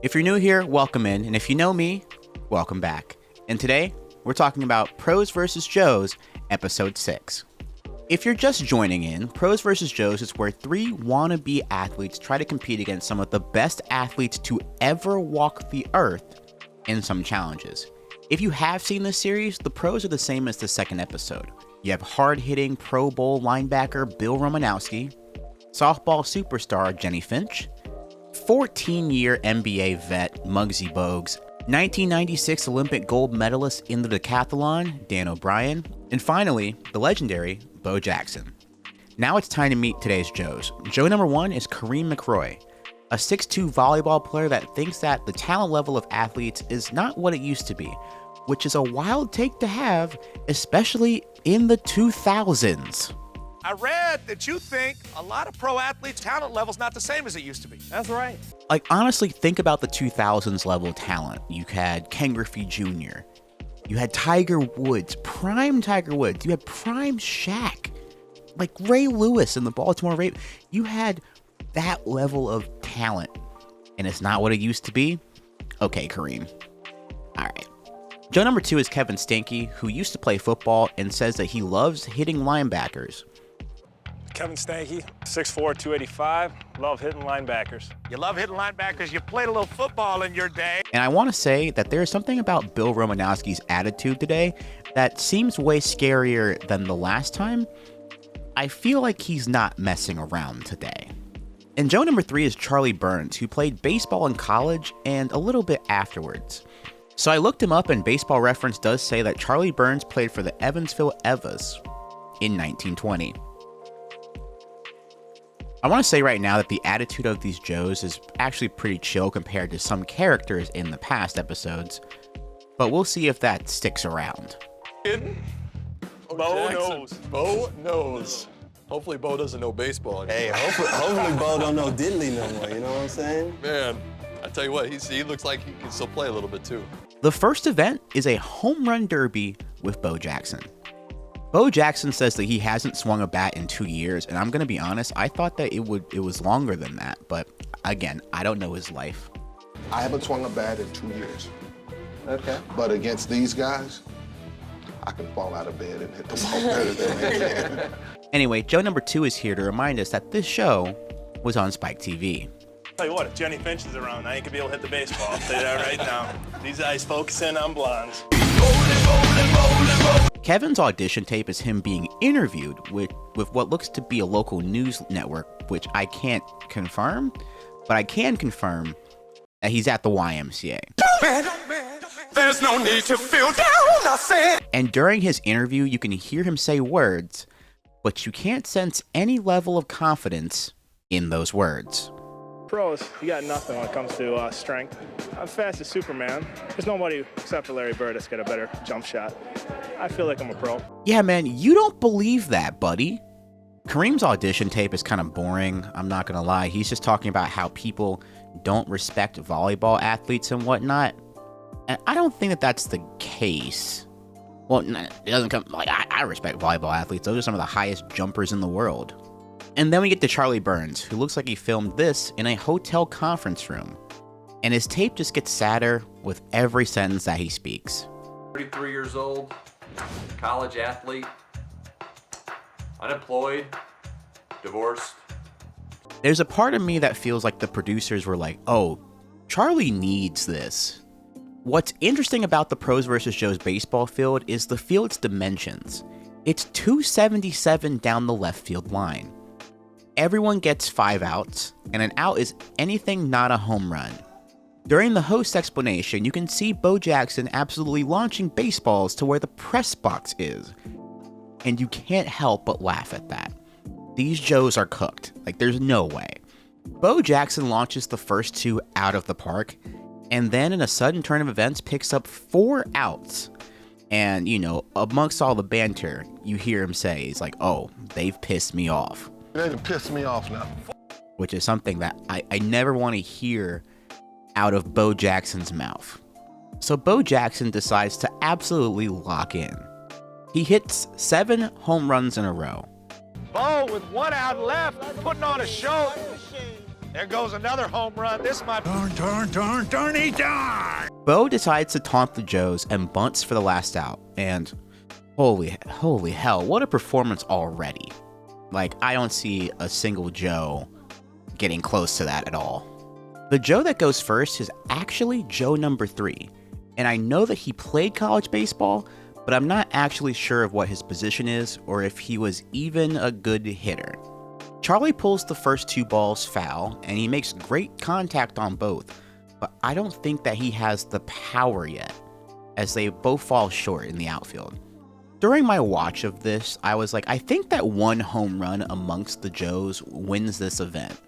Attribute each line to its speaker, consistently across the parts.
Speaker 1: If you're new here, welcome in, and if you know me, welcome back. And today, we're talking about Pros vs. Joes, Episode 6. If you're just joining in, Pros vs. Joes is where three wannabe athletes try to compete against some of the best athletes to ever walk the earth in some challenges. If you have seen this series, the pros are the same as the second episode. You have hard-hitting Pro Bowl linebacker Bill Romanowski, softball superstar Jenny Finch, 14-year NBA vet Muggsy Bogues, 1996 Olympic gold medalist in the decathlon Dan O'Brien, and finally, the legendary Bo Jackson. Now it's time to meet today's Joes. Joe number 1 is Kareem McRoy, a 6'2" volleyball player that thinks that the talent level of athletes is not what it used to be, which is a wild take to have, especially in the 2000s.
Speaker 2: I read that you think a lot of pro athletes' talent level's not the same as it used to be.
Speaker 3: That's right.
Speaker 1: Like, honestly, think about the 2000s level talent. You had Ken Griffey Jr., you had Tiger Woods, prime Tiger Woods, you had prime Shaq, like Ray Lewis in the Baltimore Ravens. You had that level of talent, and it's not what it used to be? Okay, Kareem. All right. Joe number 2 is Kevin Stanky, who used to play football and says that he loves hitting linebackers.
Speaker 3: Kevin Stanky, 6'4", 285. Love hitting linebackers.
Speaker 2: You love hitting linebackers. You played a little football in your day.
Speaker 1: And I want to say that there's something about Bill Romanowski's attitude today that seems way scarier than the last time. I feel like he's not messing around today. And Joe number 3 is Charlie Burns, who played baseball in college and a little bit afterwards. So I looked him up, and Baseball Reference does say that Charlie Burns played for the Evansville Evas in 1920. I want to say right now that the attitude of these Joes is actually pretty chill compared to some characters in the past episodes, but we'll see if that sticks around.
Speaker 3: Bo knows.
Speaker 4: Bo knows. Hopefully Bo doesn't know baseball anymore.
Speaker 5: Hey, hopefully Bo don't know diddly no more, you know what I'm saying?
Speaker 4: Man, I tell you what, he looks like he can still play a little bit too.
Speaker 1: The first event is a home run derby with Bo Jackson. Bo Jackson says that he hasn't swung a bat in 2 years, and I'm going to be honest, I thought that it was longer than that, but again, I don't know his life.
Speaker 6: I haven't swung a bat in 2 years.
Speaker 5: Okay.
Speaker 6: But against these guys, I can fall out of bed and hit the ball better than they can.
Speaker 1: Anyway, Joe number 2 is here to remind us that this show was on Spike TV.
Speaker 3: Tell you what, if Jenny Finch is around, I ain't gonna be able to hit the baseball. I'll tell you that right now. These guys focusing on blondes.
Speaker 1: Kevin's audition tape is him being interviewed with what looks to be a local news network, which I can't confirm, but I can confirm that he's at the YMCA.
Speaker 2: There's no need to feel down, I said.
Speaker 1: And during his interview, you can hear him say words, but you can't sense any level of confidence in those words.
Speaker 3: Pros, you got nothing when it comes to strength. I'm fast as Superman. There's nobody except for Larry Bird that's got a better jump shot. I feel like I'm a pro.
Speaker 1: Yeah, man, you don't believe that, buddy. Kareem's audition tape is kind of boring, I'm not gonna lie. He's just talking about how people don't respect volleyball athletes and whatnot. And I don't think that that's the case. Well, it doesn't come, like, I respect volleyball athletes. Those are some of the highest jumpers in the world. And then we get to Charlie Burns, who looks like he filmed this in a hotel conference room. And his tape just gets sadder with every sentence that he speaks.
Speaker 7: 33 years old, college athlete, unemployed, divorced.
Speaker 1: There's a part of me that feels like the producers were like, oh, Charlie needs this. What's interesting about the Pros vs. Joes baseball field is the field's dimensions. It's 277 down the left field line. Everyone gets 5 outs, and an out is anything not a home run. During the host's explanation, you can see Bo Jackson absolutely launching baseballs to where the press box is. And you can't help but laugh at that. These Joes are cooked. Like, there's no way. Bo Jackson launches the first 2 out of the park, and then in a sudden turn of events picks up 4 outs. And, you know, amongst all the banter, you hear him say, he's like, oh, they've pissed me off.
Speaker 6: They done pissed me off now.
Speaker 1: Which is something that I never want to hear out of Bo Jackson's mouth. So Bo Jackson decides to absolutely lock in. He hits 7 home runs in a row.
Speaker 2: Bo with 1 out left, putting on a show. There goes another home run. This might.
Speaker 1: Bo decides to taunt the Joes and bunts for the last out. And holy hell, what a performance already. Like, I don't see a single Joe getting close to that at all. The Joe that goes first is actually Joe number 3. And I know that he played college baseball, but I'm not actually sure of what his position is or if he was even a good hitter. Charlie pulls the first 2 balls foul, and he makes great contact on both, but I don't think that he has the power yet, as they both fall short in the outfield. During my watch of this, I was like, I think that one home run amongst the Joes wins this event.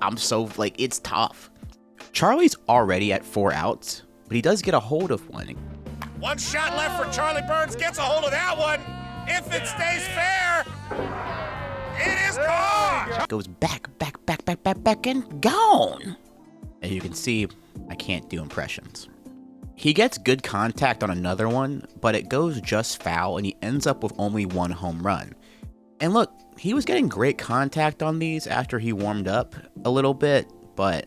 Speaker 1: I'm so, like, it's tough. Charlie's already at 4 outs, but he does get a hold of one.
Speaker 2: One shot left for Charlie Burns. Gets a hold of that one. If it stays fair, it is gone.
Speaker 1: Goes back, and gone. As you can see, I can't do impressions. He gets good contact on another one, but it goes just foul, and he ends up with only 1 home run. And look, he was getting great contact on these after he warmed up a little bit, but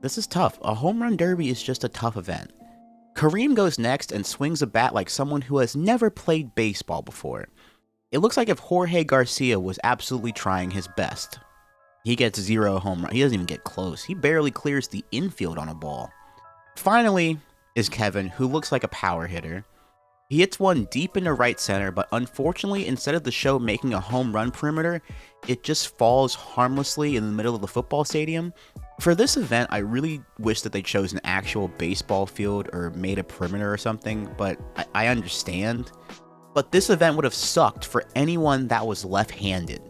Speaker 1: this is tough. A home run derby is just a tough event. Kareem goes next and swings a bat like someone who has never played baseball before. It looks like if Jorge Garcia was absolutely trying his best. He gets 0 home run. He doesn't even get close. He barely clears the infield on a ball. Finally is Kevin, who looks like a power hitter. He hits one deep into right center, but unfortunately, instead of the show making a home run perimeter, it just falls harmlessly in the middle of the football stadium. For this event, I really wish that they chose an actual baseball field or made a perimeter or something, but I understand. But this event would have sucked for anyone that was left-handed,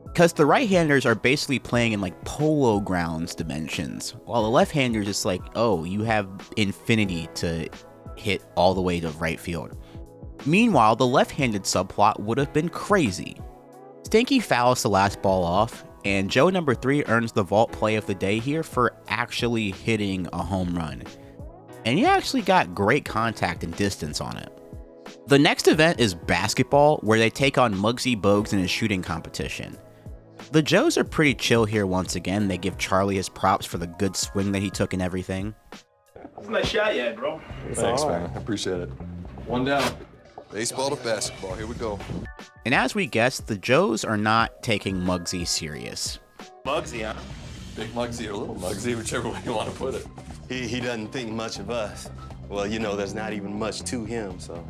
Speaker 1: because the right-handers are basically playing in like polo grounds dimensions, while the left-handers is like, oh, you have infinity to hit all the way to right field. Meanwhile, the left-handed subplot would have been crazy. Stanky fouls the last ball off, and Joe number 3 earns the vault play of the day here for actually hitting a home run. And he actually got great contact and distance on it. The next event is basketball, where they take on Muggsy Bogues in a shooting competition. The Joes are pretty chill here once again. They give Charlie his props for the good swing that he took and everything.
Speaker 3: That's a nice shot you had, bro.
Speaker 4: Thanks, man. I appreciate it. 1 down. Baseball to basketball. Here we go.
Speaker 1: And as we guessed, the Joes are not taking Muggsy serious.
Speaker 2: Muggsy, huh?
Speaker 4: Big Muggsy or little Muggsy, whichever way you want to put it.
Speaker 5: He doesn't think much of us. Well, you know, there's not even much to him, so.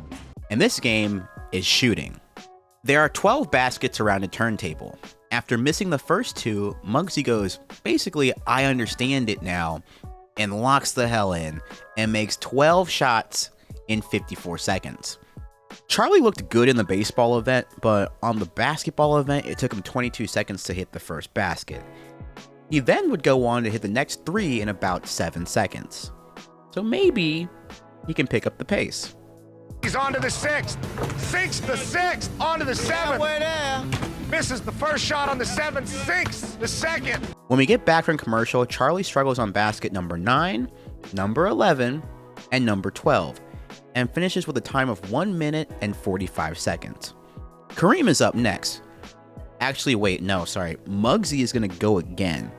Speaker 1: And this game is shooting. There are 12 baskets around a turntable. After missing the first 2, Muggsy goes, basically, I understand it now, and locks the hell in, and makes 12 shots in 54 seconds. Charlie looked good in the baseball event, but on the basketball event, it took him 22 seconds to hit the first basket. He then would go on to hit the next 3 in about 7 seconds. So maybe he can pick up the pace.
Speaker 2: He's on to the 6th. Sinks the 6th. On to the 7th. Misses the first shot on the 7th. Sinks the 2nd.
Speaker 1: When we get back from commercial, Charlie struggles on basket number 9, number 11, and number 12, and finishes with a time of 1 minute and 45 seconds. Kareem is up next. Actually, wait, no, sorry. Muggsy is going to go again.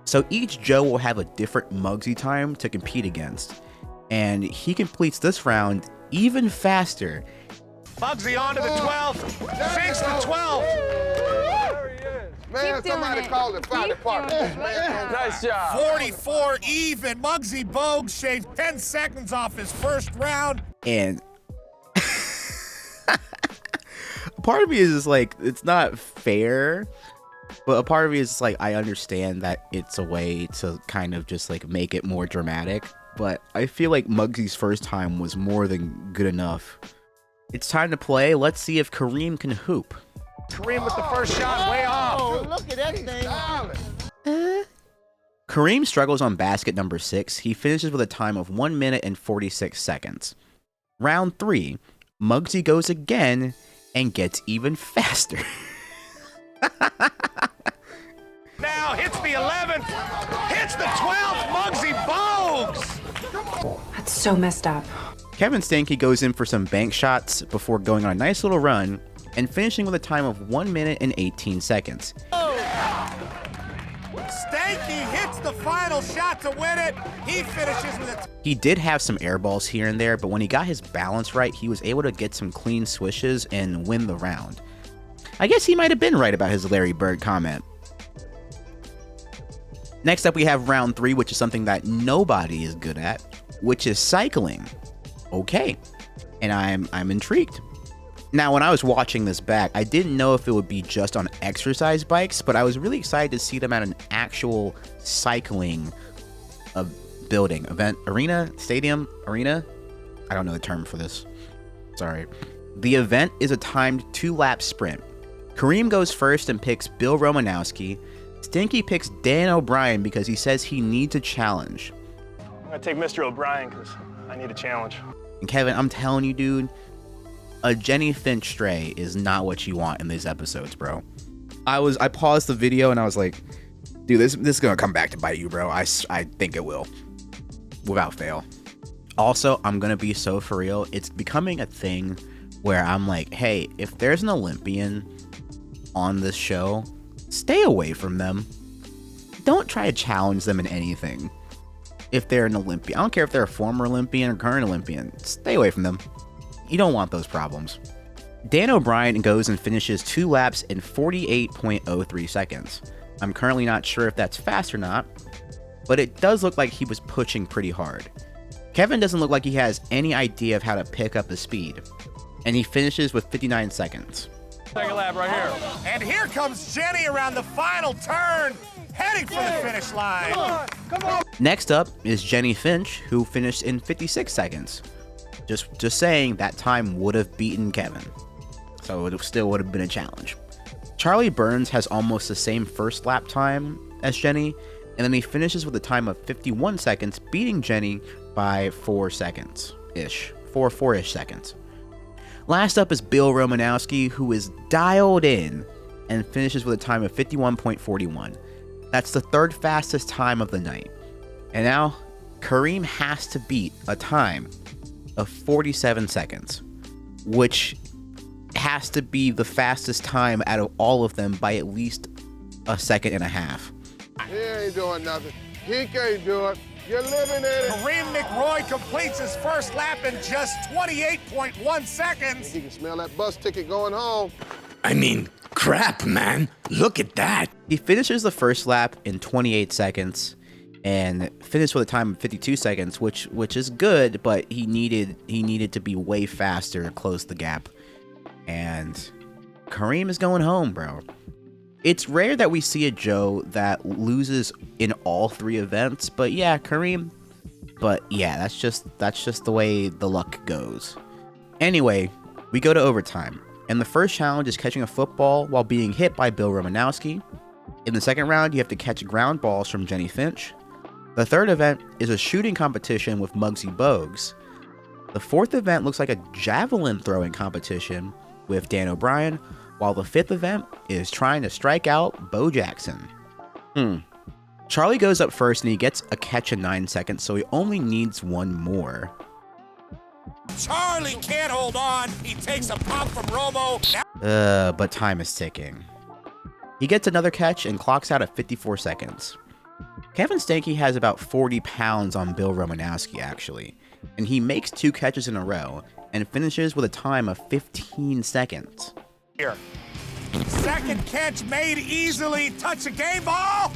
Speaker 1: So each Joe will have a different Muggsy time to compete against, and he completes this round even faster.
Speaker 2: Muggsy on to the 12th. Sinks the 12th.
Speaker 6: Man, somebody call the fire department.
Speaker 5: Nice job.
Speaker 2: 44 even. Muggsy Bogues shaved 10 seconds off his first round.
Speaker 1: And part of me is just like, it's not fair, but a part of me is just like, I understand that it's a way to kind of just like make it more dramatic, but I feel like Muggsy's first time was more than good enough. It's time to play. Let's see if Kareem can hoop.
Speaker 2: Kareem with the first shot, way off.
Speaker 6: Oh, look at that thing.
Speaker 1: Kareem struggles on basket number 6. He finishes with a time of 1 minute and 46 seconds. Round 3, Muggsy goes again and gets even faster.
Speaker 2: Now hits the 11th, hits the 12th, Muggsy Bogues.
Speaker 8: That's so messed up.
Speaker 1: Kevin Stanky goes in for some bank shots before going on a nice little run and finishing with a time of 1 minute and 18 seconds.
Speaker 2: Stanky Stanky hits the final shot to win it. He finishes with a...
Speaker 1: He did have some air balls here and there, but when he got his balance right, he was able to get some clean swishes and win the round. I guess he might have been right about his Larry Bird comment. Next up, we have round 3, which is something that nobody is good at, which is cycling. Okay, and I'm intrigued. Now, when I was watching this back, I didn't know if it would be just on exercise bikes, but I was really excited to see them at an actual cycling building, event, arena, stadium, arena. I don't know the term for this. Sorry. The event is a timed 2-lap sprint. Kareem goes first and picks Bill Romanowski. Stinky picks Dan O'Brien because he says he needs a challenge.
Speaker 3: I'm gonna take Mr. O'Brien because I need a challenge.
Speaker 1: And Kevin, I'm telling you, dude, a Jenny Finch stray is not what you want in these episodes, bro. I paused the video and I was like, dude, this is gonna come back to bite you, bro. I think it will, without fail. Also, I'm gonna be so for real. It's becoming a thing where I'm like, hey, if there's an Olympian on this show, stay away from them. Don't try to challenge them in anything. If they're an Olympian, I don't care if they're a former Olympian or current Olympian, stay away from them. You don't want those problems. Dan O'Brien goes and finishes 2 laps in 48.03 seconds. I'm currently not sure if that's fast or not, but it does look like he was pushing pretty hard. Kevin doesn't look like he has any idea of how to pick up the speed, and he finishes with 59 seconds.
Speaker 3: Second lap right here.
Speaker 2: And here comes Jenny around the final turn, heading for the finish line. Come on.
Speaker 1: Next up is Jenny Finch, who finished in 56 seconds. Just saying, that time would have beaten Kevin, so it still would have been a challenge. Charlie Burns has almost the same first lap time as Jenny, and then he finishes with a time of 51 seconds, beating Jenny by 4 seconds-ish, 4-ish seconds. Last up is Bill Romanowski, who is dialed in and finishes with a time of 51.41. That's the 3rd fastest time of the night. And now, Kareem has to beat a time of 47 seconds, which has to be the fastest time out of all of them by at least a second and a half.
Speaker 6: He ain't doing nothing. He can't do it. You're living in it.
Speaker 2: Kareem McRoy completes his first lap in just 28.1 seconds.
Speaker 6: He can smell that bus ticket going home.
Speaker 8: I mean, crap, man. Look at that.
Speaker 1: He finishes the first lap in 28 seconds and finished with a time of 52 seconds, which is good, but he needed to be way faster to close the gap. And Kareem is going home, bro. It's rare that we see a Joe that loses in all 3 events, but yeah, Kareem. But yeah, that's just the way the luck goes. Anyway, we go to overtime, and the first challenge is catching a football while being hit by Bill Romanowski. In the second round, you have to catch ground balls from Jenny Finch. The third event is a shooting competition with Muggsy Bogues. The fourth event looks like a javelin throwing competition with Dan O'Brien, while the fifth event is trying to strike out Bo Jackson. Charlie goes up first and he gets a catch in 9 seconds, so he only needs 1 more.
Speaker 2: Charlie can't hold on. He takes a pop from Romo.
Speaker 1: But time is ticking. He gets another catch and clocks out at 54 seconds. Kevin Stanky has about 40 pounds on Bill Romanowski, actually, and he makes 2 catches in a row and finishes with a time of 15 seconds.
Speaker 2: Here. Second catch made easily. Touch a game ball.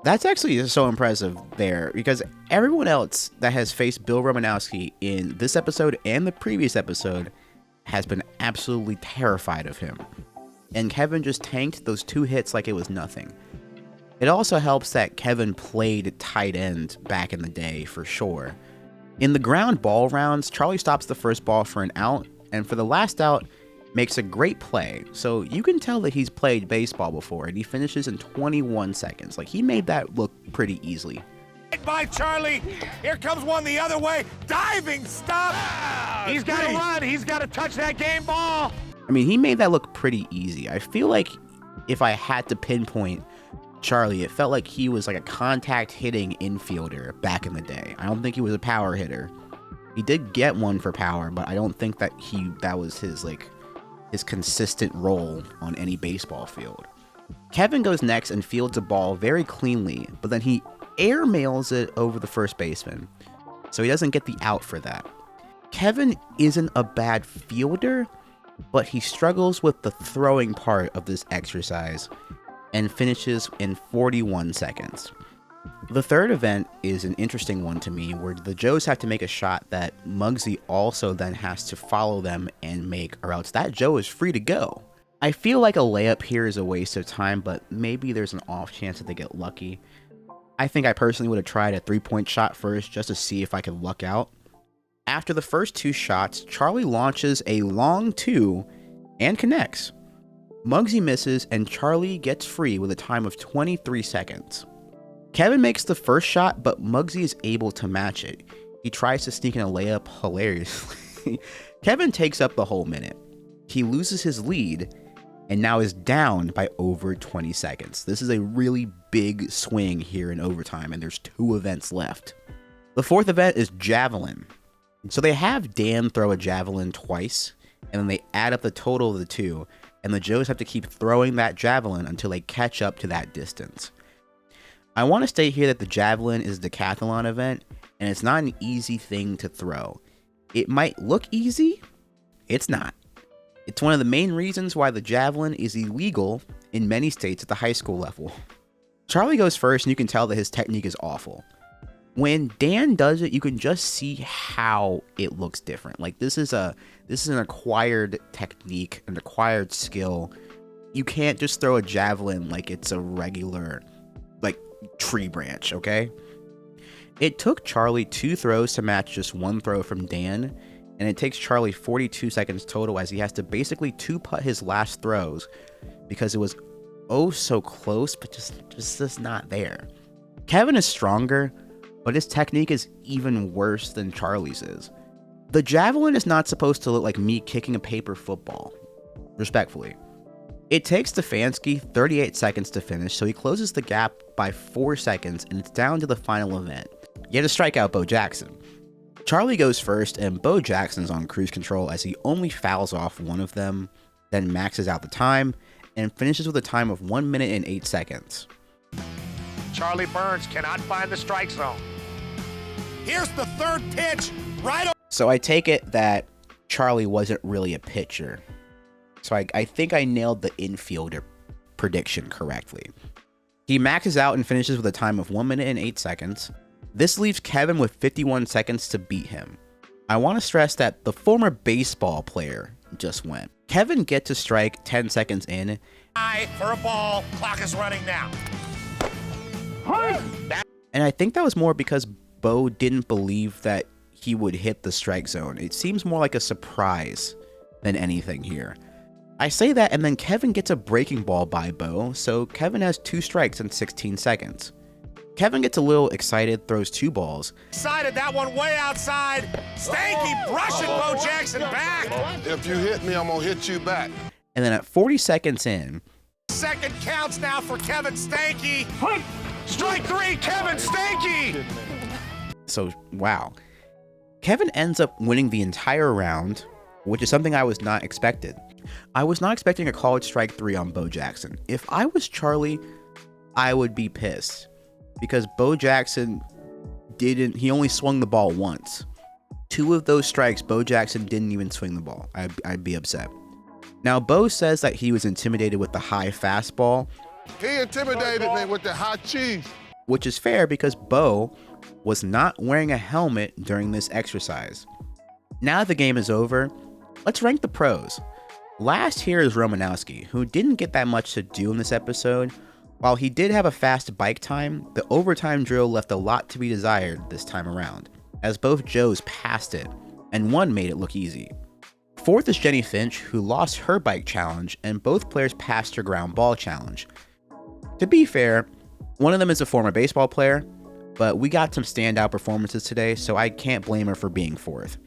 Speaker 1: That's actually so impressive there, because everyone else that has faced Bill Romanowski in this episode and the previous episode has been absolutely terrified of him. And Kevin just tanked those 2 hits like it was nothing. It also helps that Kevin played tight end back in the day, for sure. In the ground ball rounds, Charlie stops the first ball for an out, and for the last out, makes a great play. So you can tell that he's played baseball before, and he finishes in 21 seconds. Like, he made that look pretty easily.
Speaker 2: By Charlie. Here comes one the other way. Diving stop. He's got to run. He's got to touch that game ball.
Speaker 1: I mean, he made that look pretty easy. I feel like if I had to pinpoint Charlie, it felt like he was like a contact hitting infielder back in the day. I don't think he was a power hitter. He did get one for power, but I don't think that that was his consistent role on any baseball field. Kevin goes next and fields a ball very cleanly, but then he airmails it over the first baseman, so he doesn't get the out for that. Kevin isn't a bad fielder, but he struggles with the throwing part of this exercise and finishes in 41 seconds. The third event is an interesting one to me, where the Joes have to make a shot that Muggsy also then has to follow them and make, or else that Joe is free to go. I feel like a layup here is a waste of time, but maybe there's an off chance that they get lucky. I think I personally would have tried a 3-point shot first just to see if I could luck out. After the first 2 shots, Charlie launches a long 2 and connects. Muggsy misses and Charlie gets free with a time of 23 seconds. Kevin makes the first shot, but Muggsy is able to match it. He tries to sneak in a layup hilariously. Kevin takes up the whole minute. He loses his lead and now is down by over 20 seconds. This is a really big swing here in overtime, and there's 2 events left. The fourth event is javelin. So they have Dan throw a javelin twice, and then they add up the total of the 2, and the Joes have to keep throwing that javelin until they catch up to that distance. I want to state here that the javelin is a decathlon event, and it's not an easy thing to throw. It might look easy, it's not. It's one of the main reasons why the javelin is illegal in many states at the high school level. Charlie goes first, and you can tell that his technique is awful. When Dan does it, you can just see how it looks different. Like, this is an acquired technique, an acquired skill. You can't just throw a javelin like it's a regular, like, tree branch, okay? It took Charlie 2 throws to match just 1 throw from Dan, and it takes Charlie 42 seconds total as he has to basically 2-putt his last throws because it was oh so close, but just not there. Kevin is stronger, but his technique is even worse than Charlie's is. The javelin is not supposed to look like me kicking a paper football, respectfully. It takes Stefanski 38 seconds to finish, so he closes the gap by 4 seconds, and it's down to the final event. You had to strike out Bo Jackson. Charlie goes first, and Bo Jackson's on cruise control as he only fouls off one of them, then maxes out the time, and finishes with a time of 1 minute and 8 seconds.
Speaker 2: Charlie Burns cannot find the strike zone. Here's the third pitch, right.
Speaker 1: So I take it that Charlie wasn't really a pitcher. So I think I nailed the infielder prediction correctly. He maxes out and finishes with a time of 1 minute and 8 seconds. This leaves Kevin with 51 seconds to beat him. I want to stress that the former baseball player just went. Kevin gets to strike 10 seconds in.
Speaker 2: High for a ball, clock is running now.
Speaker 1: And I think that was more because Bo didn't believe that he would hit the strike zone. It seems more like a surprise than anything here. I say that, and then Kevin gets a breaking ball by Bo, so Kevin has 2 strikes in 16 seconds. Kevin gets a little excited, throws 2 balls.
Speaker 2: Excited, that one way outside. Stanky brushing Bo Jackson back.
Speaker 6: If you hit me, I'm gonna hit you back.
Speaker 1: And then at 40 seconds in,
Speaker 2: Second counts now for Kevin Stanky. Strike 3, Kevin Stanky.
Speaker 1: so wow. Kevin ends up winning the entire round, which is something I was not expected. I was not expecting a called strike 3 on Bo Jackson. If I was Charlie, I would be pissed because Bo Jackson he only swung the ball once. 2 of those strikes, Bo Jackson didn't even swing the ball. I'd be upset. Now, Bo says that he was intimidated with the high fastball.
Speaker 6: He intimidated me with the hot cheese.
Speaker 1: Which is fair because Bo was not wearing a helmet during this exercise. Now the game is over, let's rank the pros. Last here is Romanowski, who didn't get that much to do in this episode. While he did have a fast bike time, the overtime drill left a lot to be desired this time around, as both Joes passed it, and one made it look easy. Fourth is Jenny Finch, who lost her bike challenge, and both players passed her ground ball challenge. To be fair, one of them is a former baseball player, but we got some standout performances today, so I can't blame her for being fourth.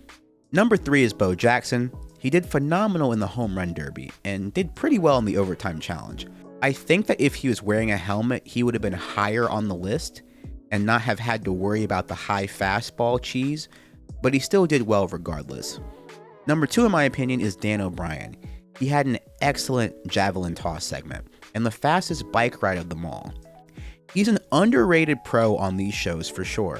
Speaker 1: Number 3 is Bo Jackson. He did phenomenal in the home run derby, and did pretty well in the overtime challenge. I think that if he was wearing a helmet, he would have been higher on the list, and not have had to worry about the high fastball cheese, but he still did well regardless. Number 2, in my opinion, is Dan O'Brien. He had an excellent javelin toss segment. and the fastest bike ride of them all. He's an underrated pro on these shows for sure.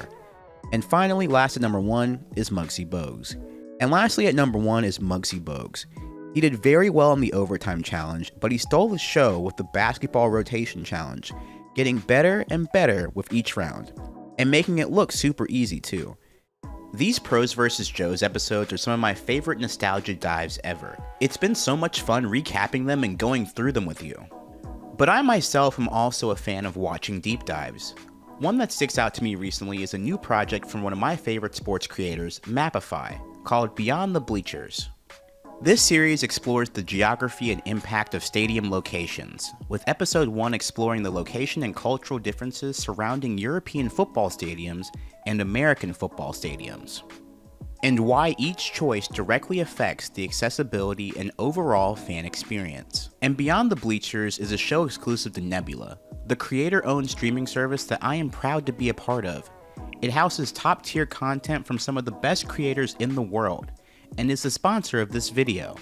Speaker 1: And finally, last at number 1 is Muggsy Bogues. And lastly at number 1 is Muggsy Bogues. He did very well in the overtime challenge, but he stole the show with the basketball rotation challenge, getting better and better with each round, and making it look super easy too. These Pros vs. Joes episodes are some of my favorite nostalgia dives ever. It's been so much fun recapping them and going through them with you. But I myself am also a fan of watching deep dives. One that sticks out to me recently is a new project from one of my favorite sports creators, Mapify, called Beyond the Bleachers. This series explores the geography and impact of stadium locations, with episode 1 exploring the location and cultural differences surrounding European football stadiums and American football stadiums, and why each choice directly affects the accessibility and overall fan experience. And Beyond the Bleachers is a show exclusive to Nebula, the creator-owned streaming service that I am proud to be a part of. It houses top-tier content from some of the best creators in the world, and is the sponsor of this video.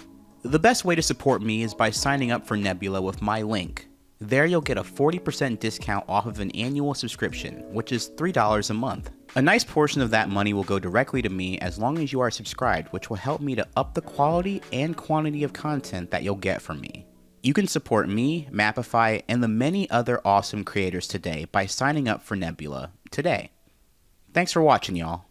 Speaker 1: The best way to support me is by signing up for Nebula with my link. There you'll get a 40% discount off of an annual subscription, which is $3 a month. A nice portion of that money will go directly to me as long as you are subscribed, which will help me to up the quality and quantity of content that you'll get from me. You can support me, Mapify, and the many other awesome creators today by signing up for Nebula today. Thanks for watching, y'all.